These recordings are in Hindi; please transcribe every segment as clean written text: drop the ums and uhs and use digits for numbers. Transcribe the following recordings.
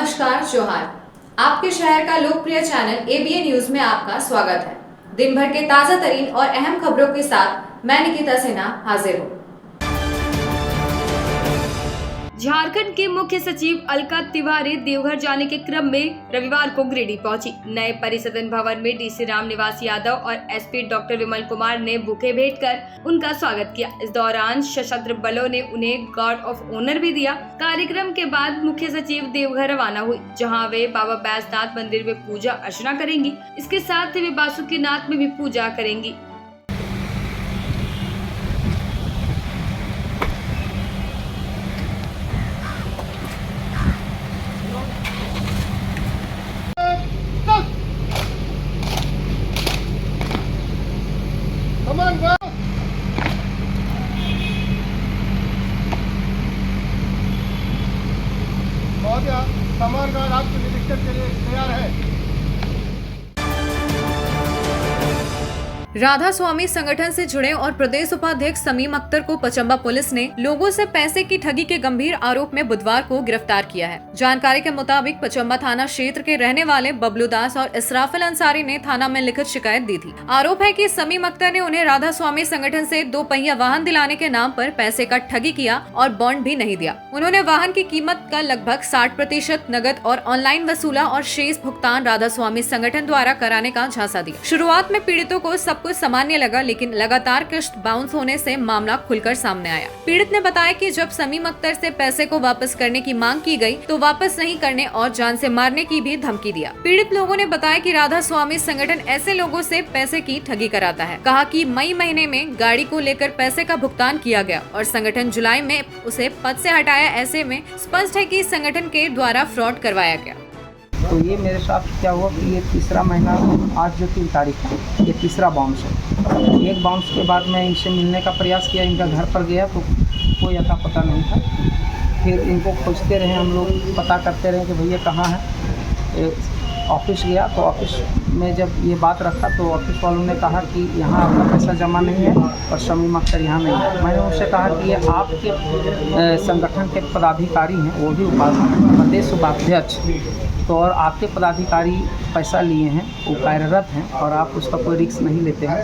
नमस्कार जोहार। आपके शहर का लोकप्रिय चैनल एबीए न्यूज में आपका स्वागत है। दिन भर के ताजा तरीन और अहम खबरों के साथ मैं निकिता सिन्हा हाजिर हूँ। झारखंड के मुख्य सचिव अलका तिवारी देवघर जाने के क्रम में रविवार को गिरिडीह पहुंची। नए परिसदन भवन में डीसी रामनिवास यादव और एसपी डॉक्टर विमल कुमार ने बुके भेंट कर उनका स्वागत किया। इस दौरान सशस्त्र बलों ने उन्हें गार्ड ऑफ ऑनर भी दिया। कार्यक्रम के बाद मुख्य सचिव देवघर रवाना हुई, जहाँ वे बाबा बैजनाथ मंदिर में पूजा अर्चना करेंगी। इसके साथ ही वे बासुकीनाथ में भी पूजा करेंगी। सामान का आपके निरीक्षण के लिए तैयार है। राधा स्वामी संगठन से जुड़े और प्रदेश उपाध्यक्ष समीम अख्तर को पचंबा पुलिस ने लोगों से पैसे की ठगी के गंभीर आरोप में बुधवार को गिरफ्तार किया है। जानकारी के मुताबिक पचंबा थाना क्षेत्र के रहने वाले बबलू दास और इसराफिल अंसारी ने थाना में लिखित शिकायत दी थी। आरोप है कि समीम अख्तर ने उन्हें राधा स्वामी संगठन से 2 पहिया वाहन दिलाने के नाम पर पैसे का ठगी किया और बॉन्ड भी नहीं दिया। उन्होंने वाहन की कीमत का लगभग 60% नगद और ऑनलाइन वसूला और शेष भुगतान राधा स्वामी संगठन द्वारा कराने का झांसा दिया। शुरुआत में पीड़ितों को सब कुछ सामान्य लगा, लेकिन लगातार किस्त बाउंस होने से मामला खुलकर सामने आया। पीड़ित ने बताया कि जब समीम अख्तर से पैसे को वापस करने की मांग की गई तो वापस नहीं करने और जान से मारने की भी धमकी दिया। पीड़ित लोगों ने बताया कि राधा स्वामी संगठन ऐसे लोगों से पैसे की ठगी कराता है। कहा कि मई महीने में गाड़ी को लेकर पैसे का भुगतान किया गया और संगठन जुलाई में उसे पद से हटाया। ऐसे में स्पष्ट है कि संगठन के द्वारा फ्रॉड करवाया गया। तो ये मेरे साथ क्या हुआ कि ये तीसरा महीना, आज जो 3 तारीख है, ये तीसरा बाउंस है। एक बाउंस के बाद मैं इनसे मिलने का प्रयास किया, इनका घर पर गया तो कोई अता पता नहीं था। फिर इनको खोजते रहे हम लोग, पता करते रहे कि भैया कहाँ है। ऑफिस गया तो ऑफिस में जब ये बात रखा तो ऑफिस वालों ने कहा कि यहाँ आपका पैसा जमा नहीं है और समीम अख्तर यहाँ नहीं है। मैंने उनसे कहा कि ये आपके संगठन के पदाधिकारी हैं, वो भी प्रदेश उपाध्यक्ष, तो और आपके पदाधिकारी पैसा लिए हैं, वो कार्यरत हैं और आप उसका कोई रिस्क नहीं लेते हैं।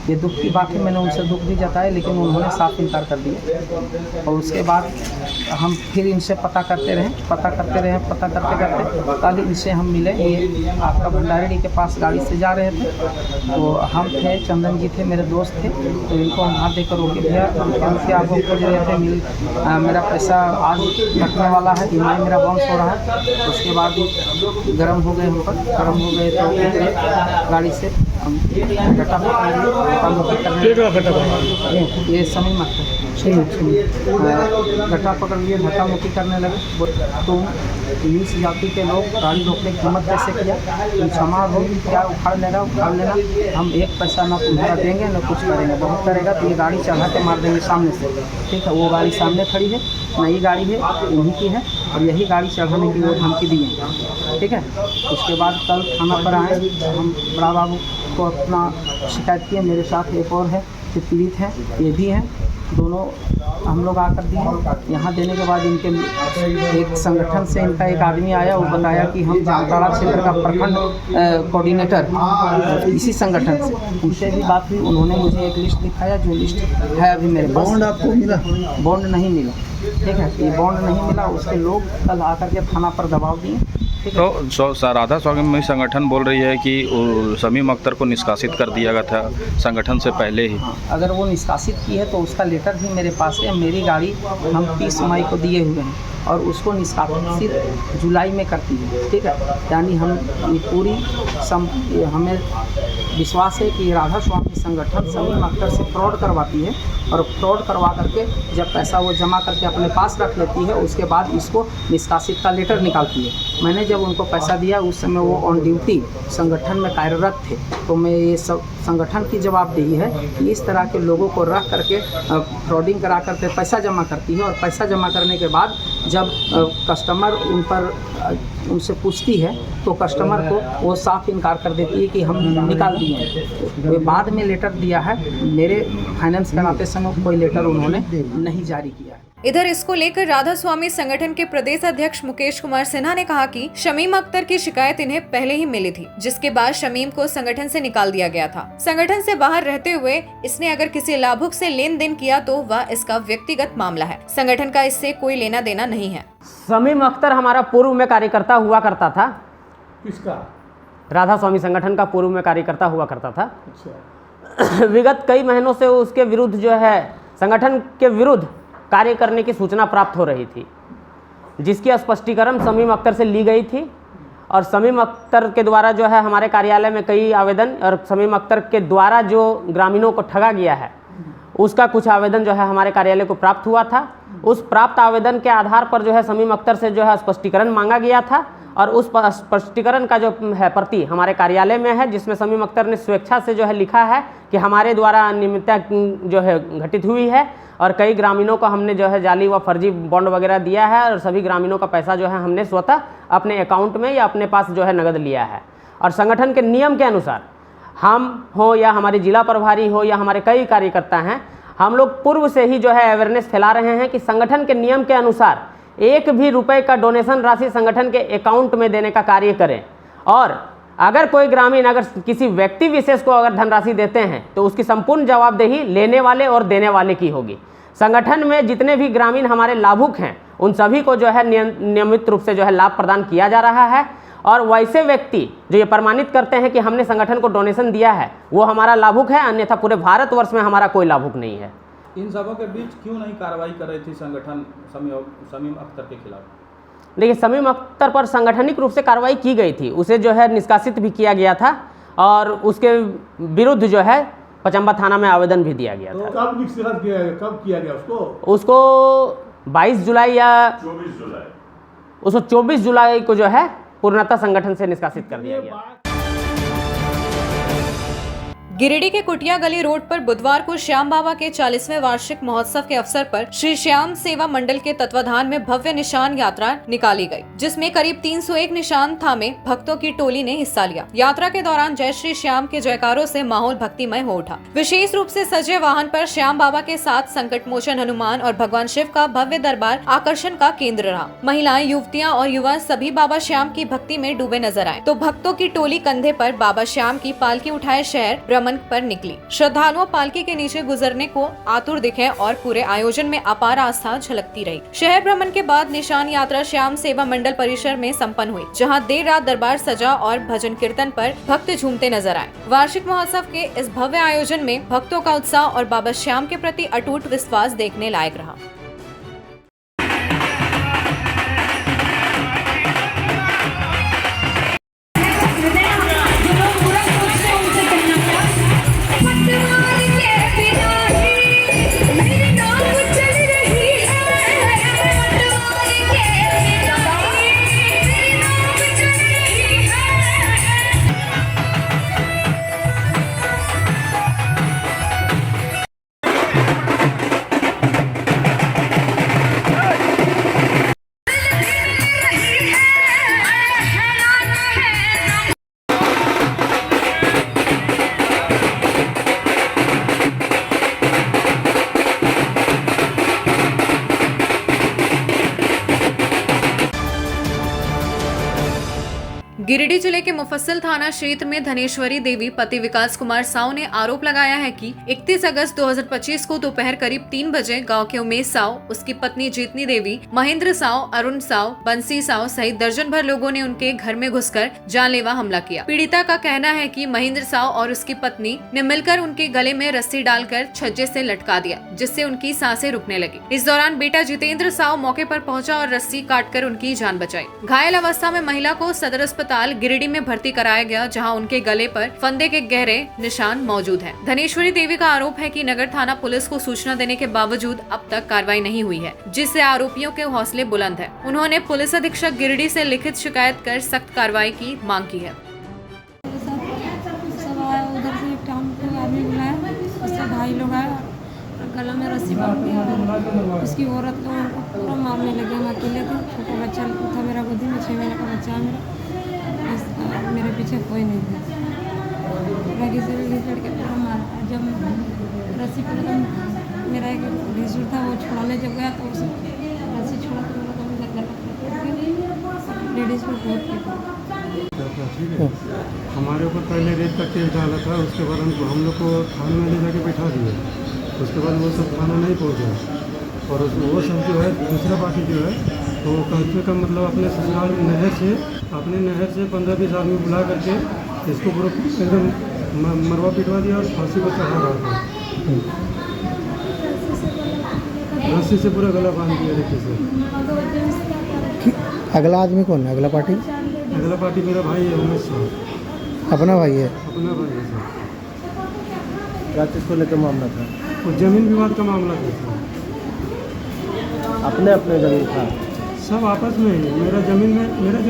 ये दुख की बात है। मैंने उनसे दुख भी जताया, लेकिन उन्होंने साफ इनकार कर दिया। और उसके बाद हम फिर इनसे पता करते रहे। कल इनसे हम मिले। ये आपका भंडारी के पास गाड़ी से जा रहे थे, तो हम थे, चंदन जी थे, मेरे दोस्त थे, तो इनको हम हाथ देकर रोके भैया, उनसे आपको खोज रहे थे, मेरा पैसा आज रखने वाला है, ईएमआई मेरा बाउंस हो रहा है। उसके बाद गर्म हो गए तो गाड़ी से हम ये समीम अख्तर गट्टा पकड़ लिए, धक्का मुक्की करने लगे। तो नीच जाति के लोग गाड़ी रोकने की हिम्मत कैसे किया? तुम क्षमा हो, क्या उखाड़ लेना, हम एक पैसा ना तुम्हारा देंगे ना कुछ करेंगे। बहुत करेगा तो ये गाड़ी चढ़ा के मार देंगे सामने से। ठीक है, वो गाड़ी सामने खड़ी है, नई गाड़ी है, उन्हीं की है और यही गाड़ी चढ़ाने की वो धमकी दी है। ठीक है, उसके बाद कल थाना पर आए, हम बड़ा बाबू को अपना शिकायत किए। मेरे साथ एक और है जो पीड़ित हैं, ये भी हैं, दोनों हम लोग आकर दिए। यहाँ देने के बाद इनके एक संगठन से इनका एक आदमी आया, वो बताया कि हम जामताड़ा क्षेत्र का प्रखंड कोऑर्डिनेटर इसी संगठन से, उनसे भी बात हुई। उन्होंने मुझे एक लिस्ट दिखाया, जो लिस्ट है अभी मेरे पास। बॉन्ड आपको मिला? बॉन्ड नहीं मिला। ठीक है, ये बॉन्ड नहीं मिला। उसके लोग कल आकर के थाना पर दबाव दिए। तो राधा स्वामी संगठन बोल रही है कि समीम अख्तर को निष्कासित कर दिया गया था संगठन से पहले ही। अगर वो निष्कासित की है तो उसका लेटर भी मेरे पास है। मेरी गाड़ी हम 30 मई को दिए हुए हैं और उसको निष्कासित जुलाई में करती है। ठीक है, यानी हम ये पूरी हमें विश्वास है कि राधा स्वामी संगठन समीम अख्तर से फ्रॉड करवाती है और फ्रॉड करवा करके जब पैसा वो जमा करके अपने पास रख लेती है, उसके बाद इसको निष्कासित का लेटर निकालती है। मैंने जब उनको पैसा दिया उस समय वो ऑन ड्यूटी संगठन में कार्यरत थे, तो मैं ये सब संगठन की जवाबदेही है कि इस तरह के लोगों को रख करके फ्रॉडिंग करा करके पैसा जमा करती है और पैसा जमा करने के बाद जब कस्टमर उन पर उनसे पूछती है तो कस्टमर को वो साफ इनकार कर देती है कि हम निकाल दिए हैं। तो बाद में लेटर दिया है, मेरे फाइनेंस कराते समय कोई लेटर उन्होंने नहीं जारी किया है। इधर इसको लेकर राधा स्वामी संगठन के प्रदेश अध्यक्ष मुकेश कुमार सिन्हा ने कहा कि शमीम अख्तर की शिकायत इन्हें पहले ही मिली थी, जिसके बाद शमीम को संगठन से निकाल दिया गया था। संगठन से बाहर रहते हुए इसने अगर किसी लाभुक से लेन देन किया तो वह इसका व्यक्तिगत मामला है, संगठन का इससे कोई लेना देना नहीं है। शमीम अख्तर हमारा पूर्व में कार्यकर्ता हुआ करता था। किसका? राधा स्वामी संगठन का पूर्व में कार्यकर्ता हुआ करता था। अच्छा। विगत कई महीनों से उसके विरुद्ध जो है संगठन के विरुद्ध कार्य करने की सूचना प्राप्त हो रही थी, जिसकी स्पष्टीकरण शमीम अख्तर से ली गई थी और शमीम अख्तर के द्वारा जो है हमारे कार्यालय में कई आवेदन और शमीम अख्तर के द्वारा जो ग्रामीणों को ठगा गया है उसका कुछ आवेदन जो है हमारे कार्यालय को प्राप्त हुआ था। उस प्राप्त आवेदन के आधार पर जो है शमीम अख्तर से जो है स्पष्टीकरण मांगा गया था और उस स्पष्टीकरण का जो है प्रति हमारे कार्यालय में है, जिसमें शमीम अख्तर ने स्वेच्छा से जो है लिखा है कि हमारे द्वारा अनियमितता जो है घटित हुई है और कई ग्रामीणों को हमने जो है जाली व फर्जी बॉन्ड वगैरह दिया है और सभी ग्रामीणों का पैसा जो है हमने स्वतः अपने अकाउंट में या अपने पास जो है नगद लिया है। और संगठन के नियम के अनुसार हम हो या हमारे जिला प्रभारी हो या हमारे कई कार्यकर्ता हैं, हम लोग पूर्व से ही जो है अवेयरनेस फैला रहे हैं कि संगठन के नियम के अनुसार एक भी रुपए का डोनेशन राशि संगठन के अकाउंट में देने का कार्य करें और अगर कोई ग्रामीण अगर किसी व्यक्ति विशेष को अगर धनराशि देते हैं तो उसकी संपूर्ण जवाबदेही लेने वाले और देने वाले की होगी। संगठन में जितने भी ग्रामीण हमारे लाभुक हैं उन सभी को जो है नियमित रूप से जो है लाभ प्रदान किया जा रहा है और वैसे व्यक्ति जो ये प्रमाणित करते हैं कि हमने संगठन को डोनेशन दिया है वो हमारा लाभुक है, अन्यथा पूरे भारतवर्ष में हमारा कोई लाभुक नहीं है। इन सबों के बीच क्यों नहीं कार्रवाई कर रही थी संगठन शमीम अख्तर के खिलाफ? देखिए, शमीम अख्तर पर संगठनिक रूप से कार्रवाई की गई थी, उसे जो है निष्कासित भी किया गया था और उसके विरुद्ध जो है पचम्बा थाना में आवेदन भी दिया गया था। कब निष्कासित किया गया? कब किया गया उसको? उसको 22 जुलाई या 24 जुलाई को जो है पूर्णतः संगठन से निष्कासित कर दिया गया। गिरिडीह के कुटिया गली रोड पर बुधवार को श्याम बाबा के 40वें वार्षिक महोत्सव के अवसर पर श्री श्याम सेवा मंडल के तत्वाधान में भव्य निशान यात्रा निकाली गई, जिसमें करीब 301 निशान थामे भक्तों की टोली ने हिस्सा लिया। यात्रा के दौरान जय श्री श्याम के जयकारों से माहौल भक्तिमय हो उठा। विशेष रूप से सजे वाहन पर श्याम बाबा के साथ संकट मोचन हनुमान और भगवान शिव का भव्य दरबार आकर्षण का केंद्र रहा। महिलाएं, युवतियां और युवा सभी बाबा श्याम की भक्ति में डूबे नजर आए तो भक्तों की टोली कंधे पर बाबा श्याम की पालकी उठाए शहर भ्रमण पर निकली। श्रद्धालुओं पालकी के नीचे गुजरने को आतुर दिखे और पूरे आयोजन में अपार आस्था झलकती रही। शहर भ्रमण के बाद निशान यात्रा श्याम सेवा मंडल परिसर में संपन्न हुई, जहां देर रात दरबार सजा और भजन कीर्तन पर भक्त झूमते नजर आए। वार्षिक महोत्सव के इस भव्य आयोजन में भक्तों का उत्साह और बाबा श्याम के प्रति अटूट विश्वास देखने लायक रहा। गिरिडीह जिले के मुफस्सिल थाना क्षेत्र में धनेश्वरी देवी पति विकास कुमार साव ने आरोप लगाया है कि 31 अगस्त 2025 को दोपहर करीब 3 बजे गांव के उमेश साव, उसकी पत्नी जीतनी देवी, महेंद्र साव, अरुण साव, बंसी साव सहित दर्जन भर लोगों ने उनके घर में घुसकर जानलेवा हमला किया। पीड़िता का कहना है कि महेंद्र साव और उसकी पत्नी ने मिलकर उनके गले में रस्सी डालकर छज्जे से लटका दिया, जिससे उनकी सांसें रुकने लगी। इस दौरान बेटा जितेंद्र साव मौके पर पहुंचा और रस्सी काटकर उनकी जान बचाई। घायल अवस्था में महिला को सदर अस्पताल गिरिडीह में भर्ती कराया गया, जहां उनके गले पर फंदे के गहरे निशान मौजूद हैं। धनेश्वरी देवी का आरोप है कि नगर थाना पुलिस को सूचना देने के बावजूद अब तक कार्रवाई नहीं हुई है, जिससे आरोपियों के हौसले बुलंद हैं। उन्होंने पुलिस अधीक्षक गिरिडीह से लिखित शिकायत कर सख्त कार्रवाई की मांग की है। सब आया उधर से टाउन के आदमी बुलाया, उससे भाई लोग आया, गला में रस्सी बांध दिया। उसकी औरत लोगों को पूरा मारने लगे। हम अकेले थे, छोटा बच्चा था मेरा गोदी में, 6 महीने का बच्चा है मेरा। मेरे पीछे कोई नहीं था। रगी से लड़के पूरा मारा। जब रस्सी पर मेरा एक भैंसुर था, वो छुड़ाने जब गया तो उसे रस्सी छोड़ा तो मेरा लेडीज़ को टूट के। ठीक है, हमारे ऊपर पहले रेप का केस डाला था, उसके बाद हम लोग को थाने में ले जाके बैठा दिया। उसके बाद वो सब थाना नहीं पहुंचा और वो सब जो है दूसरा पार्टी जो है तो कम से कम मतलब अपने ससुराल में नहर से 15-20 आदमी बुला करके इसको पूरा एकदम मरवा पिटवा दिया और फांसी को चढ़ा रहा था। रस्सी से पूरा गला बांध दिया देखिए सर। अगला आदमी कौन है? अगला पार्टी मेरा भाई है, उमेश साहब। अपना भाई है? अपना भाई है सर। क्या चीज़ को लेकर मामला था? वो जमीन विवाद का मामला था सर। अपने जमीन था? सब आपस में ही। मेरा जमीन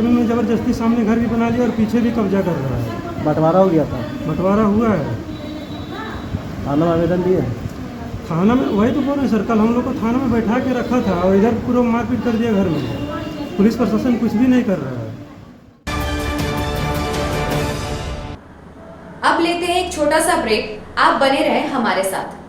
में ज़बरदस्ती सामने घर भी बना लिया और पीछे भी कब्जा कर रहा है। बंटवारा हो गया था? बंटवारा हुआ है। थाना में आवेदन दिए? थाना में वही तो बोल रहे हैं सर, कल हम लोग को थाना में बैठा के रखा था और इधर पूरा मारपीट कर दिया घर में। पुलिस प्रशासन कुछ भी नहीं कर रहा है। अब लेते हैं एक छोटा सा ब्रेक, आप बने रहें हमारे साथ।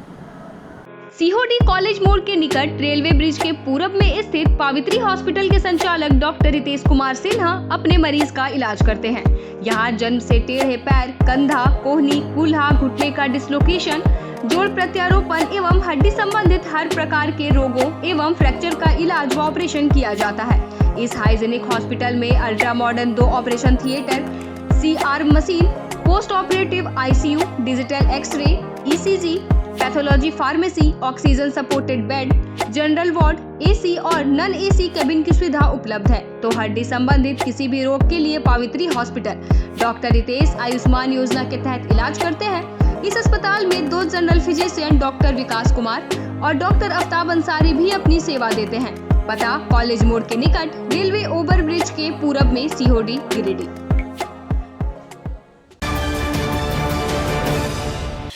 सीहोडी कॉलेज मोड़ के निकट रेलवे ब्रिज के पूरब में स्थित पावित्री हॉस्पिटल के संचालक डॉक्टर रितेश कुमार सिन्हा अपने मरीज का इलाज करते हैं। यहाँ जन्म से टेढ़े पैर, कंधा, कोहनी, कूल्हा, घुटने का डिसलोकेशन, जोड़ प्रत्यारोपण एवं हड्डी संबंधित हर प्रकार के रोगों एवं फ्रैक्चर का इलाज व ऑपरेशन किया जाता है। इस हाइजेनिक हॉस्पिटल में ultra modern 2 operation theatre, CR machine, post operative ICU, digital x-ray, ECG, pathology pharmacy, oxygen supported bed, general ward, AC और नॉन AC केबिन की सुविधा उपलब्ध है। तो हड्डी संबंधित किसी भी रोग के लिए पावित्री हॉस्पिटल डॉक्टर रितेश आयुष्मान योजना के तहत इलाज करते हैं। इस अस्पताल में 2 जनरल फिजिशियन डॉक्टर विकास कुमार और डॉक्टर आफ्ताब अंसारी भी अपनी सेवा देते हैं। पता कॉलेज मोड़ के निकट रेलवे ओवर ब्रिज के पूरब में, सीहोडी, गिरिडीह।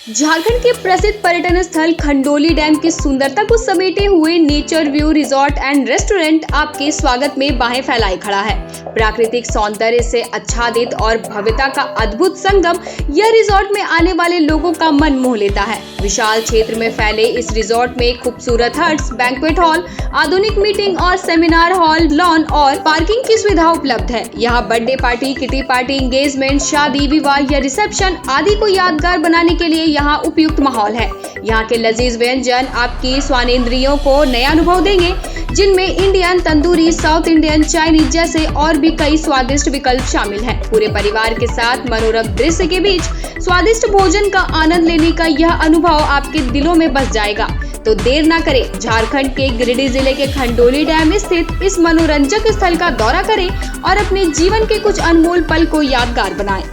झारखंड के प्रसिद्ध पर्यटन स्थल खंडोली डैम की सुंदरता को समेटे हुए nature view resort and restaurant आपके स्वागत में बाहें फैलाए खड़ा है। प्राकृतिक सौंदर्य से आच्छादित और भव्यता का अद्भुत संगम यह रिजॉर्ट में आने वाले लोगों का मन मोह लेता है। विशाल क्षेत्र में फैले इस रिजॉर्ट में खूबसूरत हट्स, बैंक्वेट हॉल, आधुनिक मीटिंग और सेमिनार हॉल, लॉन और पार्किंग की सुविधा उपलब्ध है। यहाँ birthday party, kitty party, engagement, शादी, विवाह या रिसेप्शन आदि को यादगार बनाने के लिए यहाँ उपयुक्त माहौल है। यहाँ के लजीज व्यंजन आपकी स्वानेंद्रियों को नया अनुभव देंगे, जिनमें Indian, tandoori, south Indian, Chinese जैसे और भी कई स्वादिष्ट विकल्प शामिल हैं। पूरे परिवार के साथ मनोरम दृश्य के बीच स्वादिष्ट भोजन का आनंद लेने का यह अनुभव आपके दिलों में बस जाएगा। तो देर ना करें, झारखंड के गिरिडीह जिले के खंडोली डैम स्थित इस मनोरंजक स्थल का दौरा करें और अपने जीवन के कुछ अनमोल पल को यादगार बनाएं।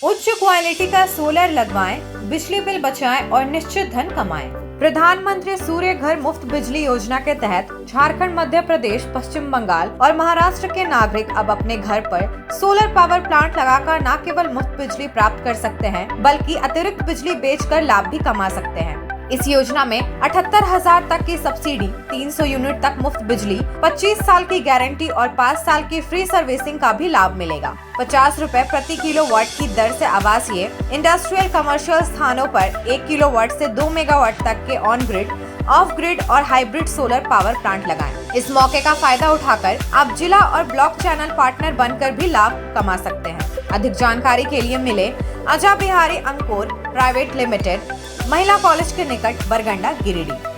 उच्च क्वालिटी का सोलर लगवाएं, बिजली बिल बचाएं और निश्चित धन कमाएं। प्रधानमंत्री सूर्य घर मुफ्त बिजली योजना के तहत झारखंड, मध्य प्रदेश, पश्चिम बंगाल और महाराष्ट्र के नागरिक अब अपने घर पर सोलर पावर प्लांट लगाकर न केवल मुफ्त बिजली प्राप्त कर सकते हैं, बल्कि अतिरिक्त बिजली बेचकर लाभ भी कमा सकते हैं। इस योजना में 78,000 तक की सब्सिडी, 300 यूनिट तक मुफ्त बिजली, 25 साल की गारंटी और 5 साल की फ्री सर्विसिंग का भी लाभ मिलेगा। 50 रुपए प्रति किलोवाट की दर से आवासीय, इंडस्ट्रियल, कमर्शियल स्थानों पर 1 किलोवाट से 2 मेगावाट तक के ऑन ग्रिड, ऑफ ग्रिड और हाइब्रिड सोलर पावर प्लांट लगाएं। इस मौके का फायदा उठाकर आप जिला और ब्लॉक चैनल पार्टनर बनकर भी लाभ कमा सकते हैं। अधिक जानकारी के लिए मिले अजा बिहारी अंकुर प्राइवेट लिमिटेड, महिला कॉलेज के निकट, बरगंडा, गिरिडीह।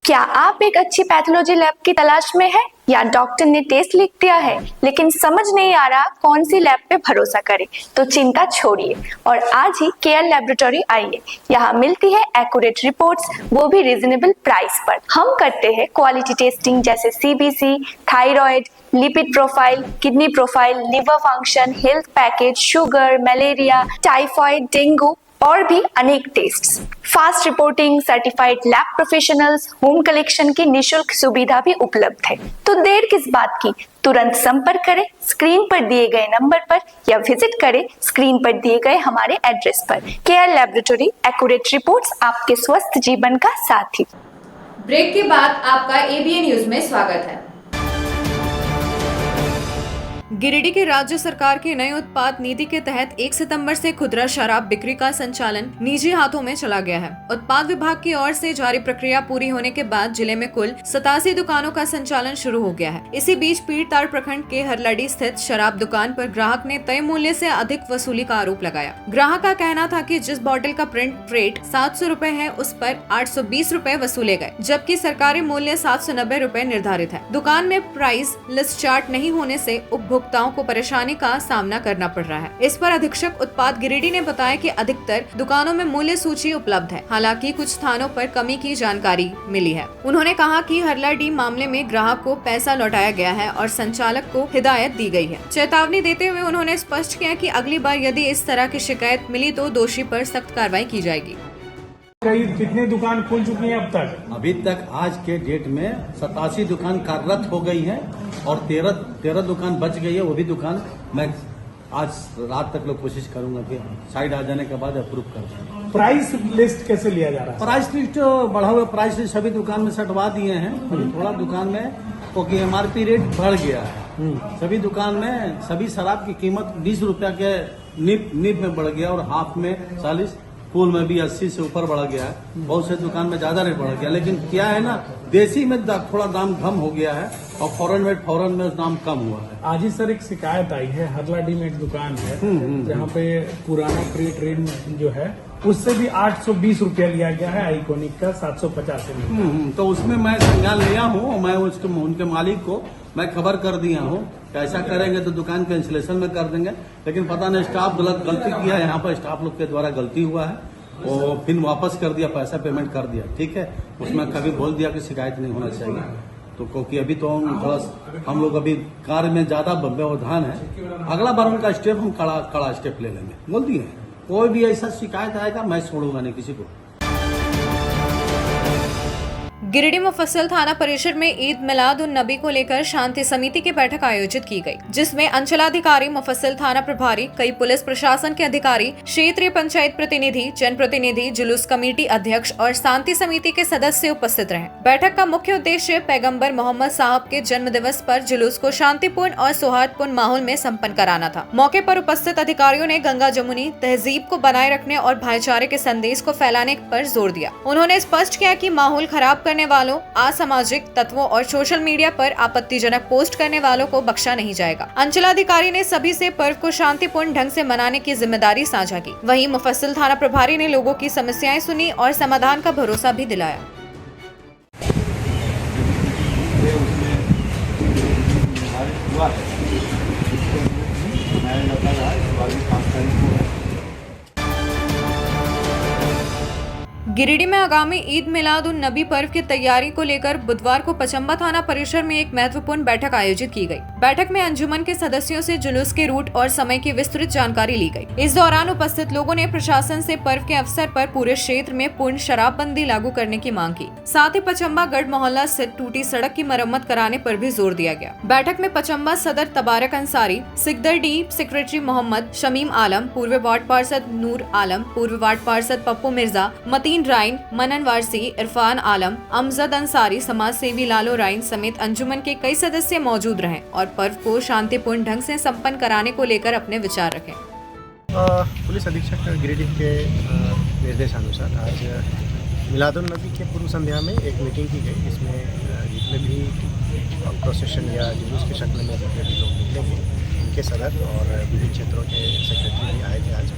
क्या आप एक अच्छी पैथोलॉजी लैब की तलाश में हैं या डॉक्टर ने टेस्ट लिख दिया है लेकिन समझ नहीं आ रहा कौन सी लैब पे भरोसा करें? तो चिंता छोड़िए और आज ही केयर लैबोरेटरी आइए। यहाँ मिलती है एक्यूरेट रिपोर्ट्स, वो भी रीजनेबल प्राइस पर। हम करते हैं क्वालिटी टेस्टिंग जैसे CBC, thyroid, lipid profile, kidney profile, liver function, health package, sugar, malaria, typhoid, dengue और भी अनेक tests, fast reporting, certified lab professionals, home collection की निशुल्क सुविधा भी उपलब्ध है। तो देर किस बात की, तुरंत संपर्क करें स्क्रीन पर दिए गए नंबर पर या विजिट करें स्क्रीन पर दिए गए हमारे एड्रेस पर। केयर लैबोरेटरी, एक्यूरेट रिपोर्ट्स, आपके स्वस्थ जीवन का साथी। ब्रेक के बाद आपका एबीएन न्यूज में स्वागत है। गिरिडीह के राज्य सरकार की नई उत्पाद नीति के तहत 1 सितंबर से खुदरा शराब बिक्री का संचालन निजी हाथों में चला गया है। उत्पाद विभाग की ओर से जारी प्रक्रिया पूरी होने के बाद जिले में कुल 87 दुकानों का संचालन शुरू हो गया है। इसी बीच पीरताड़ प्रखंड के हरलड़ी स्थित शराब दुकान पर ग्राहक ने तय मूल्य से अधिक वसूली का आरोप लगाया। ग्राहक का कहना था कि जिस बॉटल का प्रिंट रेट 700 रुपए है उस पर 820 रुपए वसूले गए, जबकि सरकारी मूल्य 790 रुपए निर्धारित है। दुकान में प्राइस लिस्ट चार्ट नहीं होने से उपभोक्ताओं को परेशानी का सामना करना पड़ रहा है। इस पर अधीक्षक उत्पाद गिरिडीह ने बताया कि अधिकतर दुकानों में मूल्य सूची उपलब्ध है, हालांकि कुछ स्थानों पर कमी की जानकारी मिली है। उन्होंने कहा कि हरलाडी मामले में ग्राहक को पैसा लौटाया गया है और संचालक को हिदायत दी गई है। चेतावनी देते हुए उन्होंने स्पष्ट किया कि अगली बार यदि इस तरह की शिकायत मिली तो दोषी पर सख्त कार्रवाई की जाएगी। कितनी दुकान खुल चुकी है अब तक? अभी तक आज के डेट में 87 दुकान कार्यरत हो गई है और 13 दुकान बच गई है। वो भी दुकान मैं आज रात तक लोग कोशिश करूंगा कि साइड आ जाने के बाद अप्रूव कर दें। प्राइस लिस्ट कैसे लिया जा रहा है? प्राइस लिस्ट बढ़ा हुआ प्राइस लिस्ट सभी दुकान में सटवा दिए हैं। थोड़ा दुकान में क्योंकि MRP रेट बढ़ गया है। सभी दुकान में सभी शराब की कीमत 20 रुपया के निब में बढ़ गया और हाफ में 40, फूल में भी 80 से ऊपर बढ़ गया है। बहुत से दुकान में ज्यादा रेट बढ़ गया, लेकिन क्या है ना, देसी में थोड़ा दाम कम हो गया है और फॉरेन में दाम कम हुआ है। आज ही सर एक शिकायत आई है, हरलाडी में एक दुकान है जहाँ पे पुराना प्री ट्रेड जो है उससे भी 820 रुपया लिया गया है, आइकॉनिक का 750 रुपया। तो उसमें मैं संज्ञान लिया हूँ, मैं उनके मालिक को मैं खबर कर दिया हूँ। ऐसा करेंगे तो दुकान कैंसिलेशन में कर देंगे, लेकिन पता नहीं स्टाफ गलती किया, यहाँ पर स्टाफ लोग के द्वारा गलती हुआ है और फिर वापस कर दिया, पैसा पेमेंट कर दिया। ठीक है, उसमें कभी बोल दिया कि शिकायत नहीं होना चाहिए, तो क्योंकि अभी तो हम लोग अभी कार्य में ज्यादा व्यवधान है। अगला बार उनका स्टेप हम कड़ा स्टेप ले लेंगे, बोल दिए। कोई भी ऐसा शिकायत आएगा मैं छोड़ूंगा नहीं किसी को। गिरिडीह मुफस्सिल थाना परिसर में ईद मिलाद उन नबी को लेकर शांति समिति की बैठक आयोजित की गई, जिसमें अंचलाधिकारी, मुफस्सिल थाना प्रभारी, कई पुलिस प्रशासन के अधिकारी, क्षेत्रीय पंचायत प्रतिनिधि, जनप्रतिनिधि, जुलूस कमेटी अध्यक्ष और शांति समिति के सदस्य उपस्थित रहे। बैठक का मुख्य उद्देश्य पैगंबर मोहम्मद साहब के जन्म दिवस पर जुलूस को शांतिपूर्ण और सौहार्दपूर्ण माहौल में संपन्न कराना था। मौके पर उपस्थित अधिकारियों ने गंगा जमुनी तहजीब को बनाए रखने और भाईचारे के संदेश को फैलाने पर जोर दिया। उन्होंने स्पष्ट किया कि माहौल खराब करने वालों, असामाजिक तत्वों और सोशल मीडिया पर आपत्तिजनक पोस्ट करने वालों को बख्शा नहीं जाएगा। अंचलाधिकारी ने सभी से पर्व को शांतिपूर्ण ढंग से मनाने की जिम्मेदारी साझा की। वहीं मुफस्सिल थाना प्रभारी ने लोगों की समस्याएं सुनी और समाधान का भरोसा भी दिलाया। गिरिडीह में आगामी ईद मिलाद उन नबी पर्व की तैयारी को लेकर बुधवार को पचम्बा थाना परिसर में एक महत्वपूर्ण बैठक आयोजित की गई। बैठक में अंजुमन के सदस्यों से जुलूस के रूट और समय की विस्तृत जानकारी ली गई। इस दौरान उपस्थित लोगों ने प्रशासन से पर्व के अवसर पर पूरे क्षेत्र में पूर्ण शराबबंदी लागू करने की मांग की। साथ ही पचम्बा गढ़ मोहल्ला स्थित टूटी सड़क की मरम्मत कराने पर भी जोर दिया गया। बैठक में पचम्बा सदर तबारक अंसारी, सिकदर डी सेक्रेटरी मोहम्मद शमीम आलम, पूर्व वार्ड पार्षद नूर आलम, पूर्व वार्ड पार्षद पप्पू मिर्जा, मतीन राइन, मनन वारसी, इरफान आलम, अमजद अंसारी, समाज सेवी लालो राइन समेत अंजुमन के कई सदस्य मौजूद रहे और पर्व को शांतिपूर्ण ढंग से संपन्न कराने को लेकर अपने विचार रखे। पुलिस अधीक्षक गिरिडीह के निर्देशानुसार आज मिलादुन नबी के पूर्व संध्या में एक मीटिंग की गई, जिसमें जितने भी प्रोसेशन या जुलूस के शक्ल में जितने भी लोग निकलेंगे उनके सदर और विभिन्न क्षेत्रों के सेक्रेटरी भी आए थे आज,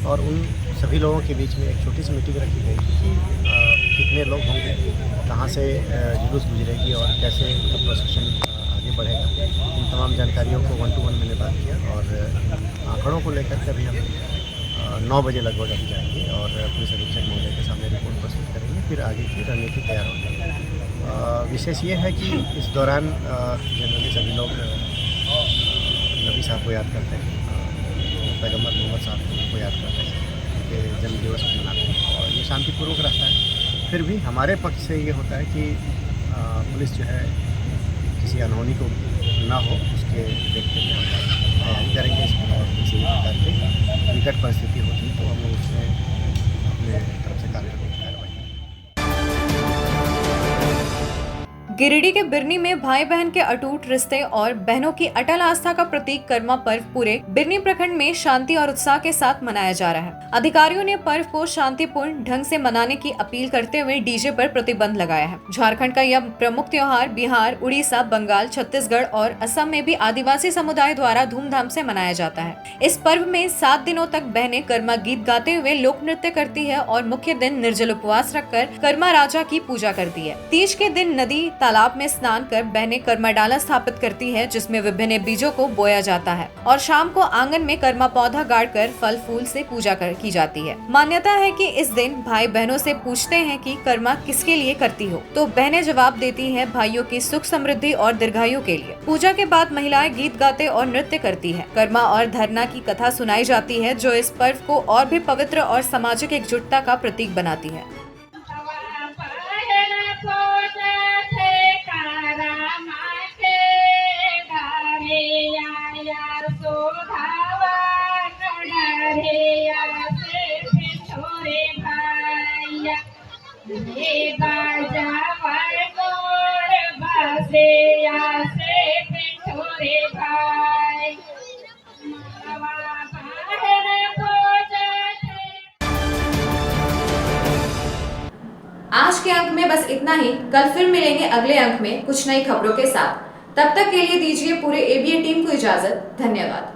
और उन सभी लोगों के बीच में एक छोटी सी मीटिंग रखी गई कि कितने लोग होंगे, कहाँ से जुलूस गुजरेगी और कैसे उनका प्रोसेशन आगे बढ़ेगा। इन तमाम जानकारियों को 1-to-1 मैंने बात किया और आंकड़ों को लेकर के अभी हम 9 बजे लगभग अभी जाएंगे और पुलिस अधीक्षक महोदय के सामने रिपोर्ट प्रस्तुत करेंगे, फिर आगे की रणनीति तैयार होगी। विशेष ये है कि इस दौरान जनरली सभी लोग नबी साहब को याद करते हैं, पैगंबर मोहम्मद साहब को याद करते हैं, के जन्म दिवस मनाते हैं और ये शांतिपूर्वक रहता है। फिर भी हमारे पक्ष से ये होता है कि पुलिस जो है किसी अनहोनी को ना हो उसके देखते हुए हम तैयारी करेंगे इसमें, और किसी भी प्रकार की विकट परिस्थिति होती तो हम लोग उसमें अपने तरफ से कार्य करेंगे। गिरिडीह के बिरनी में भाई बहन के अटूट रिश्ते और बहनों की अटल आस्था का प्रतीक कर्मा पर्व पूरे बिरनी प्रखंड में शांति और उत्साह के साथ मनाया जा रहा है। अधिकारियों ने पर्व को शांतिपूर्ण ढंग से मनाने की अपील करते हुए डीजे पर प्रतिबंध लगाया है। झारखंड का यह प्रमुख त्योहार बिहार, उड़ीसा, बंगाल, छत्तीसगढ़ और असम में भी आदिवासी समुदाय द्वारा धूमधाम से मनाया जाता है। इस पर्व में 7 दिनों तक बहनें कर्मा गीत गाते हुए लोक नृत्य करती है और मुख्य दिन निर्जल उपवास रखकर कर्मा राजा की पूजा करती है। तीज के दिन नदी तालाब में स्नान कर बहनें कर्मा डाला स्थापित करती है, जिसमें विभिन्न बीजों को बोया जाता है और शाम को आंगन में कर्मा पौधा गाड़कर फल फूल से पूजा की जाती है। मान्यता है कि इस दिन भाई बहनों से पूछते हैं कि कर्मा किसके लिए करती हो, तो बहनें जवाब देती हैं भाइयों की सुख समृद्धि और दीर्घायु के लिए। पूजा के बाद महिलाएं गीत गाते और नृत्य करती है। कर्मा और धरना की कथा सुनाई जाती है, जो इस पर्व को और भी पवित्र और सामाजिक एकजुटता का प्रतीक बनाती है। आज के अंक में बस इतना ही। कल फिर मिलेंगे अगले अंक में कुछ नई खबरों के साथ। तब तक के लिए दीजिए पूरे ABN टीम को इजाजत। धन्यवाद।